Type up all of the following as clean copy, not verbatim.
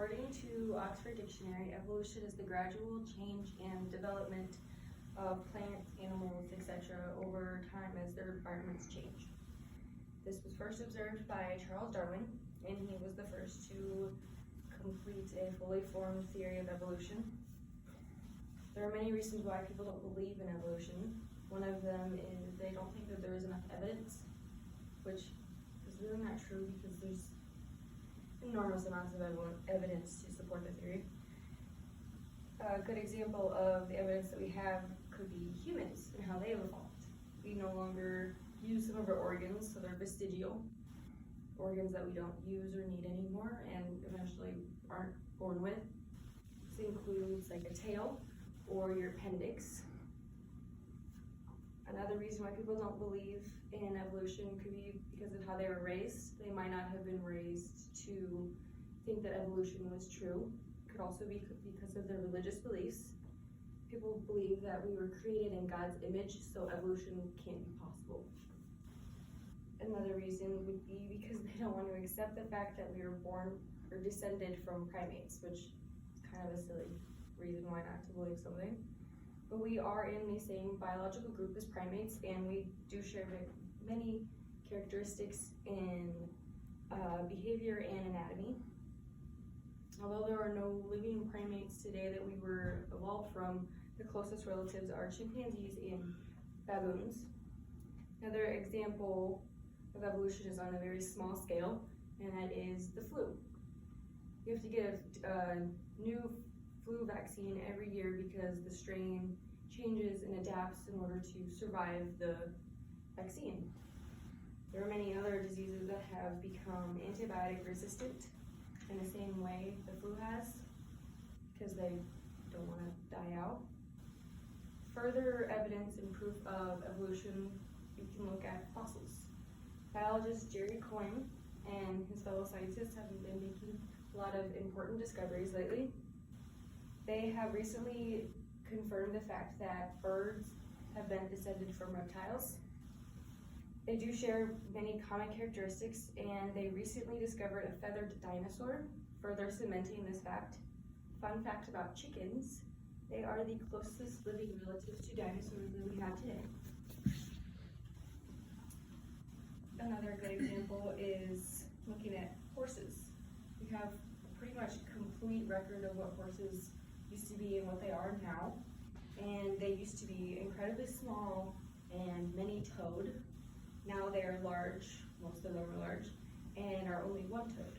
According to Oxford Dictionary, evolution is the gradual change and development of plants, animals, etc. over time as their environments change. This was first observed by Charles Darwin, and he was the first to complete a fully formed theory of evolution. There are many reasons why people don't believe in evolution. One of them is they don't think that there is enough evidence, which is really not true because there's enormous amounts of evidence to support the theory. A good example of the evidence that we have could be humans and how they have evolved. We no longer use some of our organs, so they're vestigial, organs that we don't use or need anymore and eventually aren't born with. This includes like a tail or your appendix. Another reason why people don't believe in evolution could be because of how they were raised. They might not have been raised to think that evolution was true. It could also be because of their religious beliefs. People believe that we were created in God's image, so evolution can't be possible. Another reason would be because they don't want to accept the fact that we were born or descended from primates, which is kind of a silly reason why not to believe something. But we are in the same biological group as primates, and we do share many characteristics in behavior and anatomy. Although there are no living primates today that we were evolved from, the closest relatives are chimpanzees and baboons. Another example of evolution is on a very small scale, and that is the flu. You have to get a new flu vaccine every year because the strain changes and adapts in order to survive the vaccine. There are many other diseases that have become antibiotic resistant in the same way the flu has, because they don't want to die out. Further evidence and proof of evolution, you can look at fossils. Biologist Jerry Coyne and his fellow scientists have been making a lot of important discoveries lately. They have recently confirmed the fact that birds have been descended from reptiles. They do share many common characteristics, and they recently discovered a feathered dinosaur, further cementing this fact. Fun fact about chickens, they are the closest living relatives to dinosaurs that we have today. Another good example is looking at horses. We have a pretty much complete record of what horses used to be and what they are now. And they used to be incredibly small and many-toed. Now they are large, most of them are large, and are only one-toed.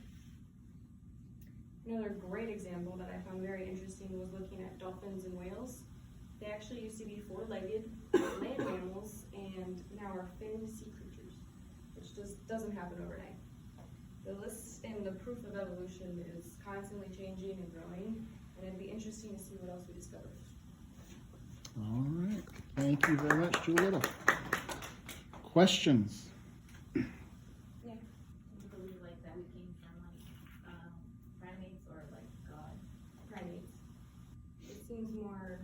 Another great example that I found very interesting was looking at dolphins and whales. They actually used to be four-legged land mammals and now are finned sea creatures, which just doesn't happen overnight. The list and the proof of evolution is constantly changing and growing, and it'd be interesting to see what else we discover. All right. Thank you very much, Julietta. Questions? Yeah. Do you believe like that we came from like primates or like God? Primates. It seems more,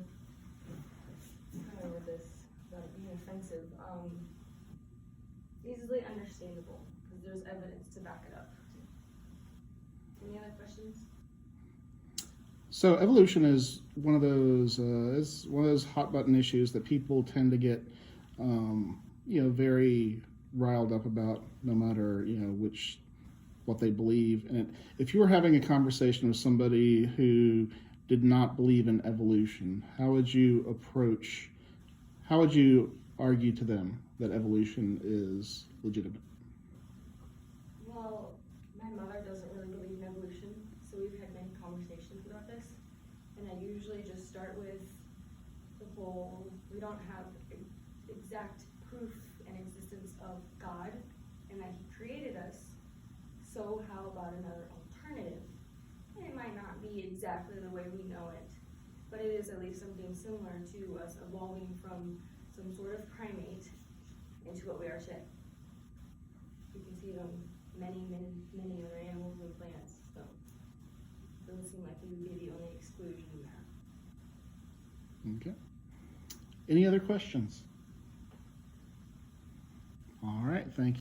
how do I word this without it being offensive, easily understandable because there's evidence to back it up. Any other questions? So evolution is one of those hot button issues that people tend to get very riled up about, no matter what they believe. And if you were having a conversation with somebody who did not believe in evolution, how would you argue to them that evolution is legitimate? Well, my mother doesn't really believe in evolution, so we've had many conversations about this. And I usually just start with the whole, we don't have exact proof and existence of God and that He created us, so how about another alternative? And it might not be exactly the way we know it, but it is at least something similar to us evolving from some sort of primate into what we are today. You can see it on many other animals and plants, so it doesn't seem like we would be the only exclusion in that. Okay. Any other questions? All right, thank you.